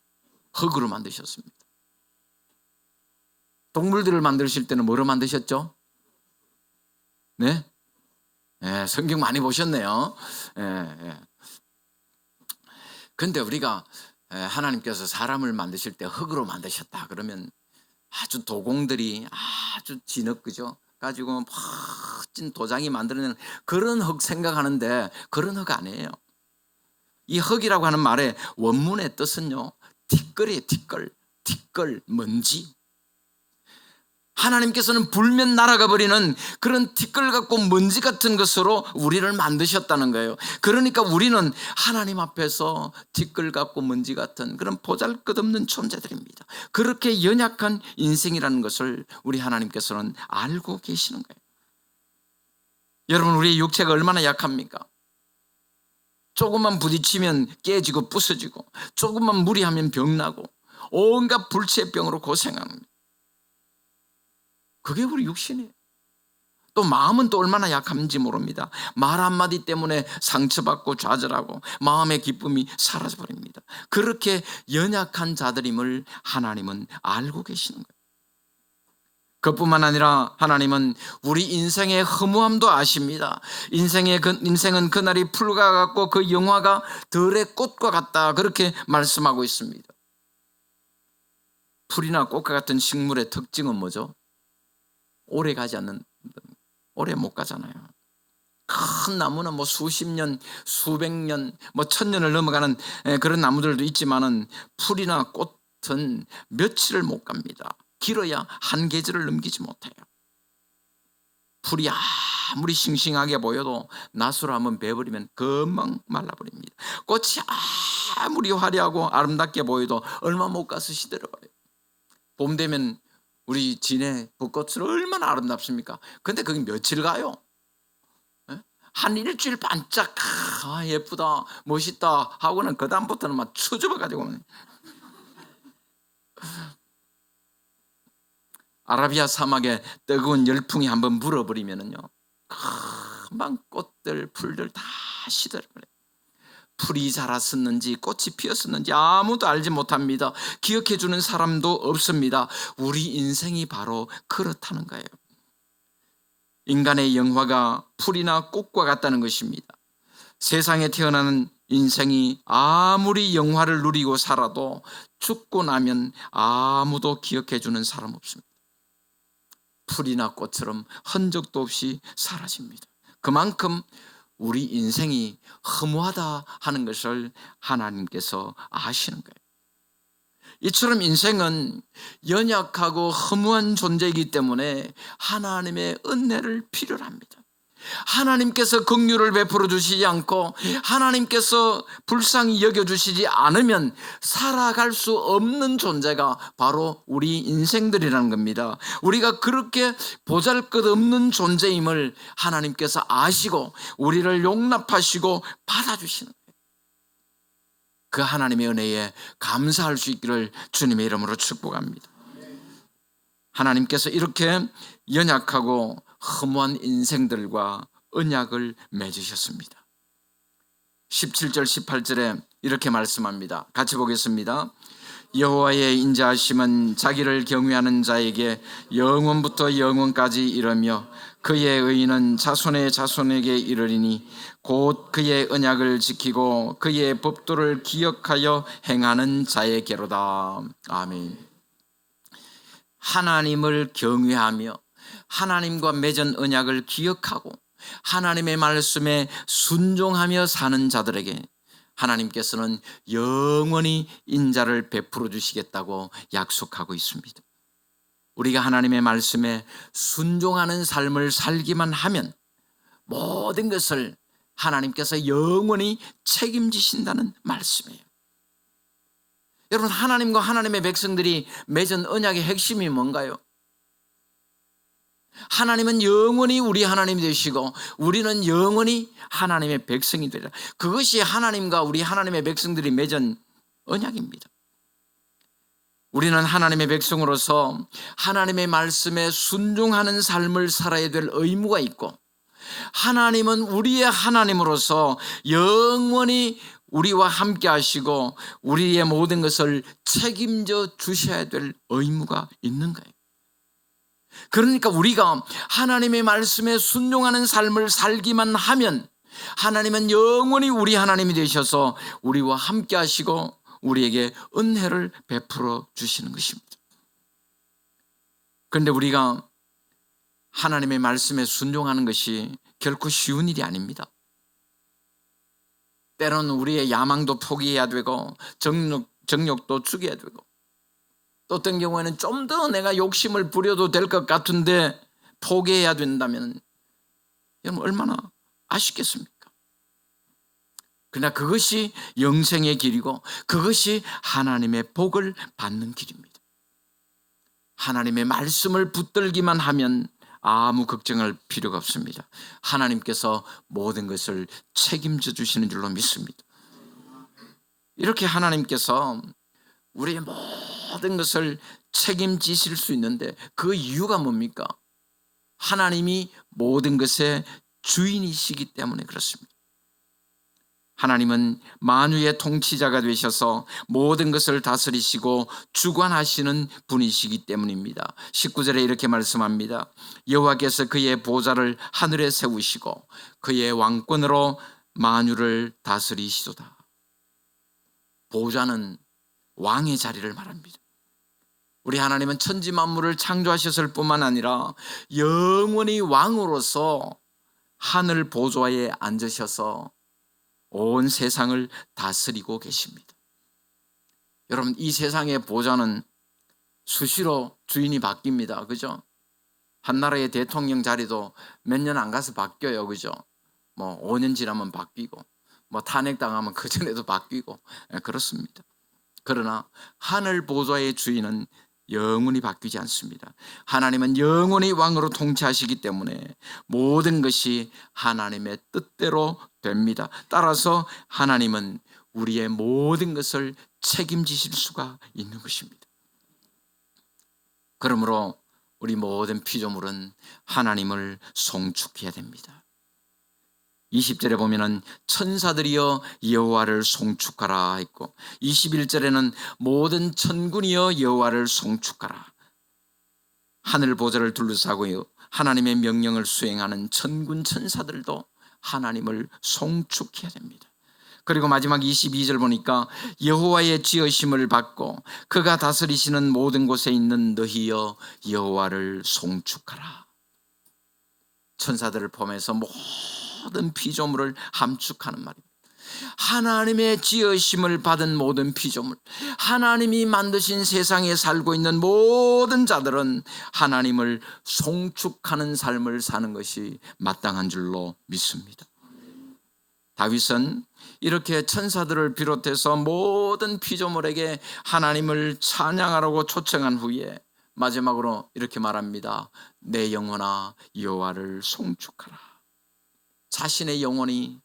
흙으로 만드셨습니다. 동물들을 만드실 때는 뭐로 만드셨죠? 네? 네, 성경 많이 보셨네요. 그런데 우리가 하나님께서 사람을 만드실 때 흙으로 만드셨다 그러면 아주 도공들이 아주 진흙그죠? 가지고 멋진 도장이 만들어내는 그런 흙 생각하는데 그런 흙 아니에요. 이 흙이라고 하는 말의 원문의 뜻은요, 티끌이에요. 티끌, 먼지. 하나님께서는 불면 날아가 버리는 그런 티끌 같고 먼지 같은 것으로 우리를 만드셨다는 거예요. 그러니까 우리는 하나님 앞에서 티끌 같고 먼지 같은 그런 보잘것없는 존재들입니다. 그렇게 연약한 인생이라는 것을 우리 하나님께서는 알고 계시는 거예요. 여러분, 우리의 육체가 얼마나 약합니까? 조금만 부딪히면 깨지고 부서지고 조금만 무리하면 병나고 온갖 불치병으로 고생합니다. 그게 우리 육신이에요. 또 마음은 또 얼마나 약한지 모릅니다. 말 한마디 때문에 상처받고 좌절하고 마음의 기쁨이 사라져버립니다. 그렇게 연약한 자들임을 하나님은 알고 계시는 거예요. 그뿐만 아니라 하나님은 우리 인생의 허무함도 아십니다. 인생은 그날이 풀과 같고 그 영화가 들의 꽃과 같다, 그렇게 말씀하고 있습니다. 풀이나 꽃과 같은 식물의 특징은 뭐죠? 오래 가지 않는, 오래 못 가잖아요. 큰 나무는 뭐 수십 년, 수백 년, 뭐 천년을 넘어가는 그런 나무들도 있지만은 풀이나 꽃은 며칠을 못 갑니다. 길어야 한 계절을 넘기지 못해요. 풀이 아무리 싱싱하게 보여도 낫으로 한번 베버리면 금방 말라버립니다. 꽃이 아무리 화려하고 아름답게 보여도 얼마 못 가서 시들어버려요. 봄 되면 우리 진해 벚꽃은 얼마나 아름답습니까? 근데 그게 며칠 가요? 한 일주일 반짝 예쁘다 멋있다 하고는 그 다음부터는 막 추접어가지고 아라비아 사막에 뜨거운 열풍이 한번 물어버리면은요, 금방 꽃들 풀들 다 시들어버려요. 풀이 자랐었는지 꽃이 피었었는지 아무도 알지 못합니다. 기억해 주는 사람도 없습니다. 우리 인생이 바로 그렇다는 거예요. 인간의 영화가 풀이나 꽃과 같다는 것입니다. 세상에 태어나는 인생이 아무리 영화를 누리고 살아도 죽고 나면 아무도 기억해 주는 사람 없습니다. 풀이나 꽃처럼 흔적도 없이 사라집니다. 그만큼 우리 인생이 허무하다 하는 것을 하나님께서 아시는 거예요. 이처럼 인생은 연약하고 허무한 존재이기 때문에 하나님의 은혜를 필요로 합니다. 하나님께서 긍휼을 베풀어 주시지 않고 하나님께서 불쌍히 여겨주시지 않으면 살아갈 수 없는 존재가 바로 우리 인생들이라는 겁니다. 우리가 그렇게 보잘것없는 존재임을 하나님께서 아시고 우리를 용납하시고 받아주시는 거예요. 그 하나님의 은혜에 감사할 수 있기를 주님의 이름으로 축복합니다. 하나님께서 이렇게 연약하고 허무한 인생들과 언약을 맺으셨습니다. 17절 18절에 이렇게 말씀합니다. 같이 보겠습니다. 여호와의 인자하심은 자기를 경외하는 자에게 영원부터 영원까지 이르며 그의 의인은 자손의 자손에게 이르리니 곧 그의 언약을 지키고 그의 법도를 기억하여 행하는 자에게로다. 아멘. 하나님을 경외하며 하나님과 맺은 언약을 기억하고 하나님의 말씀에 순종하며 사는 자들에게 하나님께서는 영원히 인자를 베풀어 주시겠다고 약속하고 있습니다. 우리가 하나님의 말씀에 순종하는 삶을 살기만 하면 모든 것을 하나님께서 영원히 책임지신다는 말씀이에요. 여러분, 하나님과 하나님의 백성들이 맺은 언약의 핵심이 뭔가요? 하나님은 영원히 우리 하나님이 되시고 우리는 영원히 하나님의 백성이 되리라. 그것이 하나님과 우리 하나님의 백성들이 맺은 언약입니다. 우리는 하나님의 백성으로서 하나님의 말씀에 순종하는 삶을 살아야 될 의무가 있고 하나님은 우리의 하나님으로서 영원히 우리와 함께 하시고 우리의 모든 것을 책임져 주셔야 될 의무가 있는 거예요. 그러니까 우리가 하나님의 말씀에 순종하는 삶을 살기만 하면 하나님은 영원히 우리 하나님이 되셔서 우리와 함께 하시고 우리에게 은혜를 베풀어 주시는 것입니다. 그런데 우리가 하나님의 말씀에 순종하는 것이 결코 쉬운 일이 아닙니다. 때로는 우리의 야망도 포기해야 되고 정욕도 죽여야 되고 또 어떤 경우에는 좀 더 내가 욕심을 부려도 될 것 같은데 포기해야 된다면 여러분 얼마나 아쉽겠습니까? 그러나 그것이 영생의 길이고 그것이 하나님의 복을 받는 길입니다. 하나님의 말씀을 붙들기만 하면 아무 걱정할 필요가 없습니다. 하나님께서 모든 것을 책임져 주시는 줄로 믿습니다. 이렇게 하나님께서 우리의 모든 것을 책임지실 수 있는데 그 이유가 뭡니까? 하나님이 모든 것의 주인이시기 때문에 그렇습니다. 하나님은 만유의 통치자가 되셔서 모든 것을 다스리시고 주관하시는 분이시기 때문입니다. 19절에 이렇게 말씀합니다. 여호와께서 그의 보좌를 하늘에 세우시고 그의 왕권으로 만유를 다스리시도다. 보좌는 왕의 자리를 말합니다. 우리 하나님은 천지 만물을 창조하셨을 뿐만 아니라 영원히 왕으로서 하늘 보좌에 앉으셔서 온 세상을 다스리고 계십니다. 여러분, 이 세상의 보좌는 수시로 주인이 바뀝니다. 그죠? 한 나라의 대통령 자리도 몇 년 안 가서 바뀌어요. 그죠? 5년 지나면 바뀌고, 탄핵당하면 그전에도 바뀌고, 그렇습니다. 그러나 하늘 보좌의 주인은 영원히 바뀌지 않습니다. 하나님은 영원히 왕으로 통치하시기 때문에 모든 것이 하나님의 뜻대로 됩니다. 따라서 하나님은 우리의 모든 것을 책임지실 수가 있는 것입니다. 그러므로 우리 모든 피조물은 하나님을 송축해야 됩니다. 20절에 보면은 천사들이여 여호와를 송축하라 했고 21절에는 모든 천군이여 여호와를 송축하라. 하늘 보좌를 둘러싸고 하나님의 명령을 수행하는 천군 천사들도 하나님을 송축해야 됩니다. 그리고 마지막 22절 보니까 여호와의 지으심을 받고 그가 다스리시는 모든 곳에 있는 너희여 여호와를 송축하라. 천사들을 포함해서 모든 피조물을 함축하는 말입니다. 하나님의 지으심을 받은 모든 피조물, 하나님이 만드신 세상에 살고 있는 모든 자들은 하나님을 송축하는 삶을 사는 것이 마땅한 줄로 믿습니다. 다윗은 이렇게 천사들을 비롯해서 모든 피조물에게 하나님을 찬양하라고 초청한 후에 마지막으로 이렇게 말합니다. 내 영혼아 여호와를 송축하라. 자신의 영혼이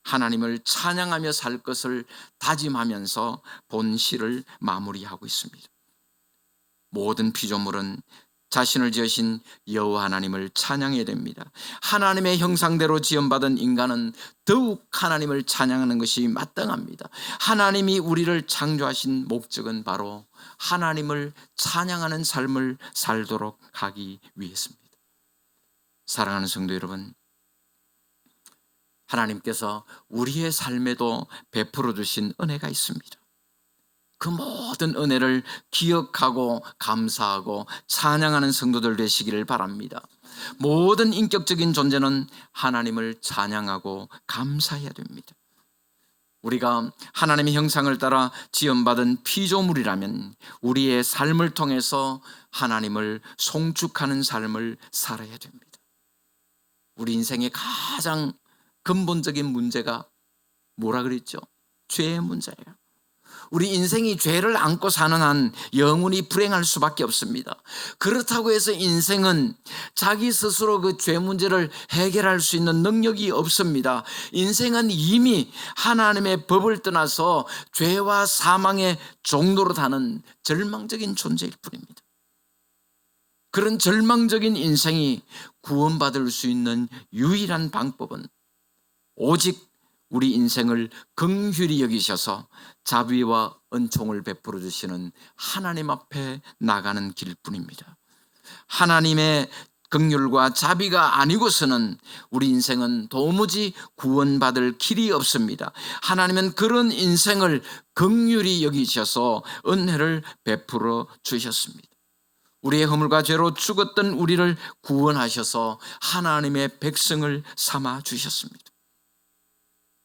하나님을 찬양하며 살 것을 다짐하면서 본 시를 마무리하고 있습니다. 모든 피조물은 자신을 지으신 여호와 하나님을 찬양해야 됩니다. 하나님의 형상대로 지음받은 인간은 더욱 하나님을 찬양하는 것이 마땅합니다. 하나님이 우리를 창조하신 목적은 바로 하나님을 찬양하는 삶을 살도록 하기 위해서입니다. 사랑하는 성도 여러분, 하나님께서 우리의 삶에도 베풀어 주신 은혜가 있습니다. 그 모든 은혜를 기억하고 감사하고 찬양하는 성도들 되시기를 바랍니다. 모든 인격적인 존재는 하나님을 찬양하고 감사해야 됩니다. 우리가 하나님의 형상을 따라 지음받은 피조물이라면 우리의 삶을 통해서 하나님을 송축하는 삶을 살아야 됩니다. 우리 인생의 가장 근본적인 문제가 뭐라 그랬죠? 죄의 문제예요. 우리 인생이 죄를 안고 사는 한 영원히 불행할 수밖에 없습니다. 그렇다고 해서 인생은 자기 스스로 그 죄 문제를 해결할 수 있는 능력이 없습니다. 인생은 이미 하나님의 법을 떠나서 죄와 사망의 종로로 가는 절망적인 존재일 뿐입니다. 그런 절망적인 인생이 구원받을 수 있는 유일한 방법은 오직 우리 인생을 긍휼히 여기셔서 자비와 은총을 베풀어 주시는 하나님 앞에 나가는 길뿐입니다. 하나님의 긍휼과 자비가 아니고서는 우리 인생은 도무지 구원받을 길이 없습니다. 하나님은 그런 인생을 긍휼히 여기셔서 은혜를 베풀어 주셨습니다. 우리의 허물과 죄로 죽었던 우리를 구원하셔서 하나님의 백성을 삼아 주셨습니다.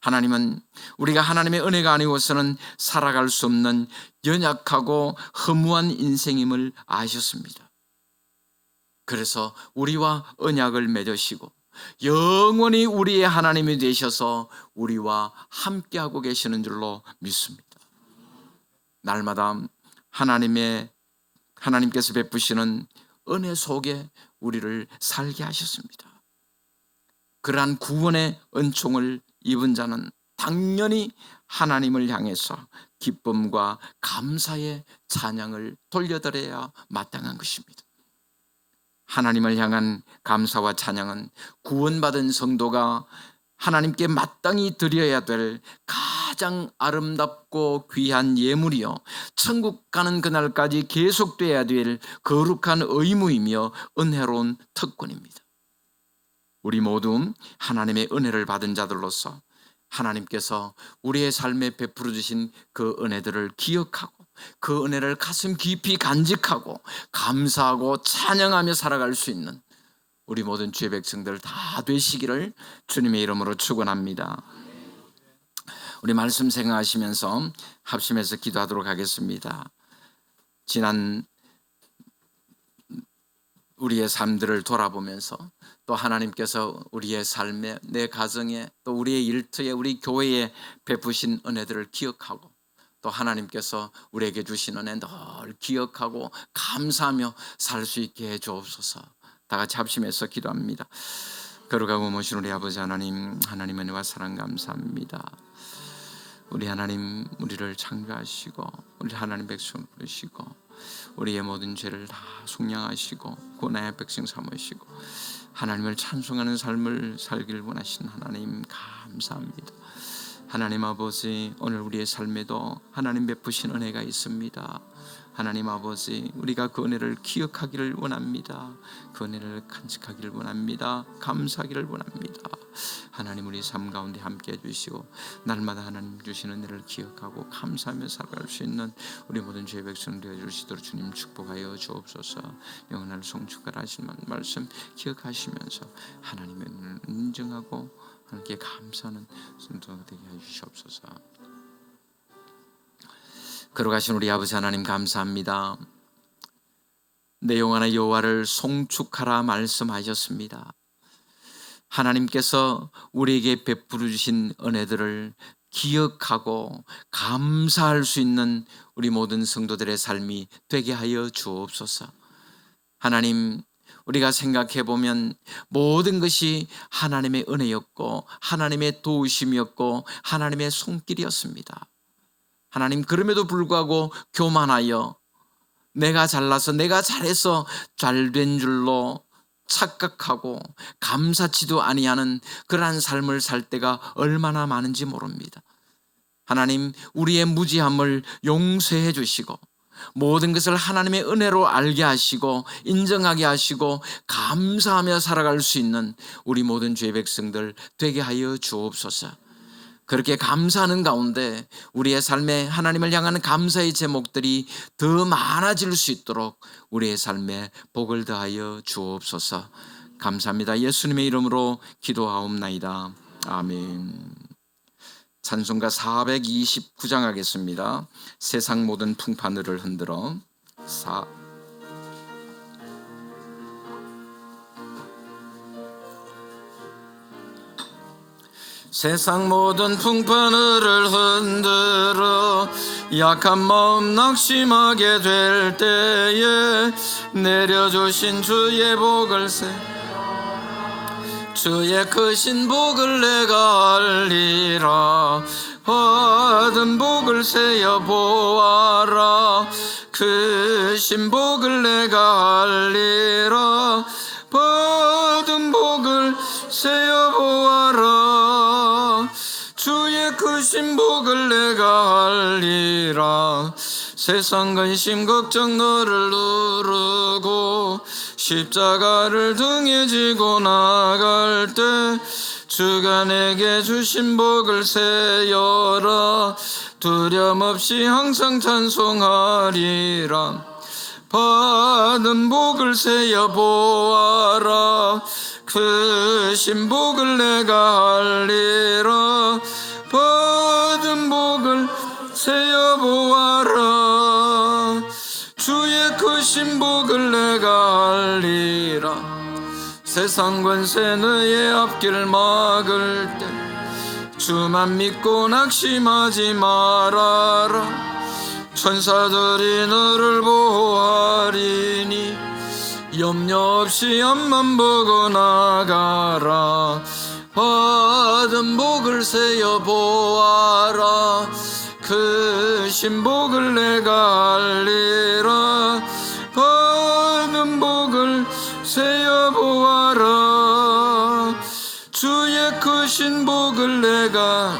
하나님은 우리가 하나님의 은혜가 아니고서는 살아갈 수 없는 연약하고 허무한 인생임을 아셨습니다. 그래서 우리와 언약을 맺으시고 영원히 우리의 하나님이 되셔서 우리와 함께하고 계시는 줄로 믿습니다. 날마다 하나님께서 베푸시는 은혜 속에 우리를 살게 하셨습니다. 그러한 구원의 은총을 입은 자는 당연히 하나님을 향해서 기쁨과 감사의 찬양을 돌려드려야 마땅한 것입니다. 하나님을 향한 감사와 찬양은 구원받은 성도가 하나님께 마땅히 드려야 될 가장 아름답고 귀한 예물이요, 천국 가는 그날까지 계속돼야 될 거룩한 의무이며 은혜로운 특권입니다. 우리 모두 하나님의 은혜를 받은 자들로서 하나님께서 우리의 삶에 베풀어 주신 그 은혜들을 기억하고 그 은혜를 가슴 깊이 간직하고 감사하고 찬양하며 살아갈 수 있는 우리 모든 주의 백성들 다 되시기를 주님의 이름으로 축원합니다. 우리 말씀 생각하시면서 합심해서 기도하도록 하겠습니다. 지난 우리의 삶들을 돌아보면서 또 하나님께서 우리의 삶에, 내 가정에, 또 우리의 일터에, 우리 교회에 베푸신 은혜들을 기억하고 또 하나님께서 우리에게 주신 은혜 늘 기억하고 감사하며 살 수 있게 해 주옵소서. 다 같이 합심해서 기도합니다. 거룩하고 모신 우리 아버지 하나님, 하나님의 은혜와 사랑 감사합니다. 우리 하나님, 우리를 창조하시고 우리 하나님 백성 부르시고 우리의 모든 죄를 다 속량하시고 구원의 백성 삼으시고 하나님을 찬송하는 삶을 살기를 원하신 하나님 감사합니다. 하나님 아버지, 오늘 우리의 삶에도 하나님 베푸신 은혜가 있습니다. 하나님 아버지, 우리가 그 은혜를 기억하기를 원합니다. 그 은혜를 간직하기를 원합니다. 감사하기를 원합니다. 하나님, 우리 삶 가운데 함께 해주시고 날마다 하나님 주시는 은혜를 기억하고 감사하며 살아갈 수 있는 우리 모든 죄의 백성 되어주시도록 주님 축복하여 주옵소서. 영원한 송축하라 하신 말씀 기억하시면서 하나님의 은혜를 인정하고 하나님께 감사하는 성도가 되게 해주시옵소서. 거룩하신 우리 아버지 하나님 감사합니다. 내 영혼아 여호와를 송축하라 말씀하셨습니다. 하나님께서 우리에게 베풀어 주신 은혜들을 기억하고 감사할 수 있는 우리 모든 성도들의 삶이 되게 하여 주옵소서. 하나님, 우리가 생각해 보면 모든 것이 하나님의 은혜였고 하나님의 도우심이었고 하나님의 손길이었습니다. 하나님, 그럼에도 불구하고 교만하여 내가 잘나서 내가 잘해서 잘된 줄로 착각하고 감사치도 아니하는 그러한 삶을 살 때가 얼마나 많은지 모릅니다. 하나님, 우리의 무지함을 용서해 주시고 모든 것을 하나님의 은혜로 알게 하시고 인정하게 하시고 감사하며 살아갈 수 있는 우리 모든 죄의 백성들 되게 하여 주옵소서. 그렇게 감사하는 가운데 우리의 삶에 하나님을 향하는 감사의 제목들이 더 많아질 수 있도록 우리의 삶에 복을 더하여 주옵소서. 감사합니다. 예수님의 이름으로 기도하옵나이다. 아멘. 찬송가 429장 하겠습니다. 세상 모든 풍파늘을 흔들어. 세상 모든 풍파늘을 흔들어 약한 마음 낙심하게 될 때에 내려주신 주의 복을 주의 크신 복을 내가 알리라. 받은 복을 세어 보아라. 크신 복을 내가 알리라. 받은 복을 세어 보아라. 주의 크신 복을 내가 알리라. 세상 근심 걱정 너를 누르고 십자가를 등에 지고 나갈 때 주가 내게 주신 복을 세어라. 두려움 없이 항상 찬송하리라. 받은 복을 세어 보아라. 크신 복을 내가 알리라. 받은 복을 세어 보아라. 주의 크신 복을 내가 알리라. 세상 권세 너의 앞길 막을 때 주만 믿고 낙심하지 말아라. 천사들이 너를 보호하리니 염려 없이 앞만 보고 나가라. 받은 복을 세어 보아라. 크신 주신 복을 내가 알리라. 받은 복을 세어보아라. 주의 크신 복을 내가.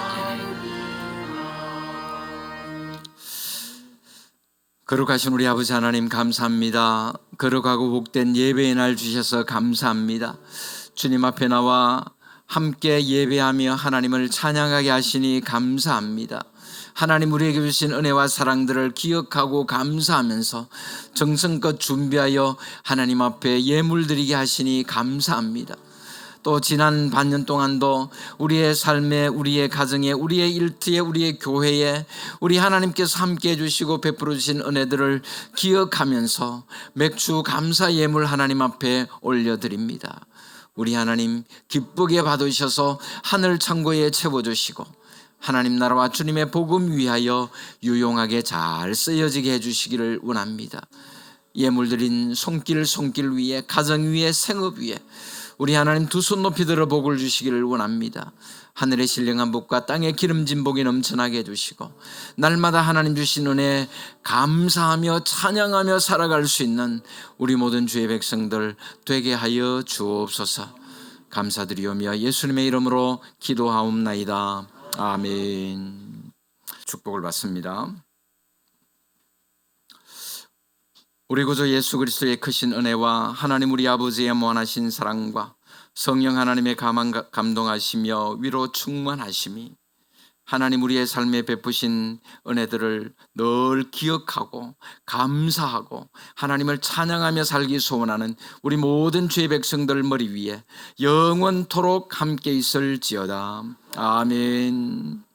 거룩하신 우리 아버지 하나님 감사합니다. 거룩하고 복된 예배의 날 주셔서 감사합니다. 주님 앞에 나와 함께 예배하며 하나님을 찬양하게 하시니 감사합니다. 하나님 우리에게 주신 은혜와 사랑들을 기억하고 감사하면서 정성껏 준비하여 하나님 앞에 예물 드리게 하시니 감사합니다. 또 지난 반년 동안도 우리의 삶에, 우리의 가정에, 우리의 일터에, 우리의 교회에 우리 하나님께서 함께 해주시고 베풀어 주신 은혜들을 기억하면서 맥주 감사 예물 하나님 앞에 올려드립니다. 우리 하나님 기쁘게 받으셔서 하늘 창고에 채워주시고 하나님 나라와 주님의 복음 위하여 유용하게 잘 쓰여지게 해주시기를 원합니다. 예물 드린 손길 위에, 가정 위에, 생업 위에 우리 하나님 두 손 높이 들어 복을 주시기를 원합니다. 하늘의 신령한 복과 땅의 기름진 복이 넘쳐나게 해주시고 날마다 하나님 주신 은혜 감사하며 찬양하며 살아갈 수 있는 우리 모든 주의 백성들 되게 하여 주옵소서. 감사드리오며 예수님의 이름으로 기도하옵나이다. 아멘. 축복을 받습니다. 우리 구주 예수 그리스도의 크신 은혜와 하나님 우리 아버지의 무한하신 사랑과 성령 하나님의 감동하시며 위로 충만하심이 하나님 우리의 삶에 베푸신 은혜들을 늘 기억하고 감사하고 하나님을 찬양하며 살기 소원하는 우리 모든 주의 백성들 머리 위에 영원토록 함께 있을지어다. 아멘.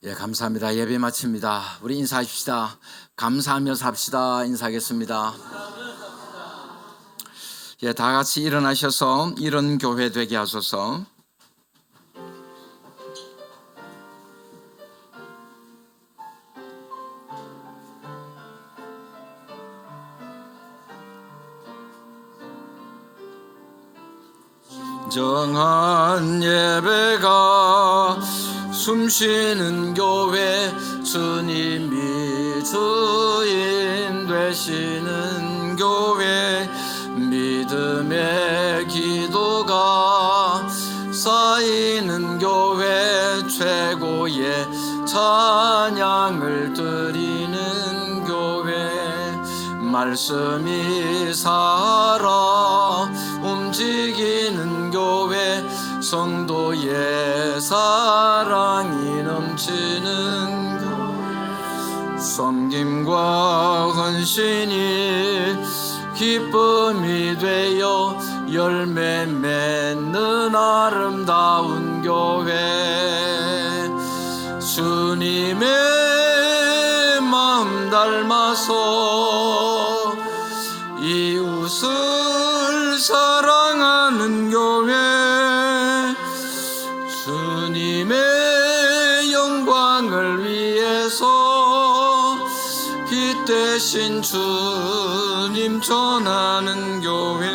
예, 감사합니다. 예배 마칩니다. 우리 인사하십시다. 감사하며 삽시다. 인사하겠습니다. 예, 다 같이 일어나셔서 이런 교회 되게 하소서. 정한 예배가 숨쉬는 교회, 주님이 주인 되시는 교회, 믿음의 기도가 쌓이는 교회, 최고의 찬양을 드리는 교회, 말씀이 살아 움직이는 교회, 성도의 사랑이 넘치는 교회, 섬김과 헌신이 기쁨이 되어 열매 맺는 아름다운 교회, 주님의 마음 닮아서 이웃을 사랑하는 교회, 주님의 영광을 위해서 빛 대신 주님 전하는 교회,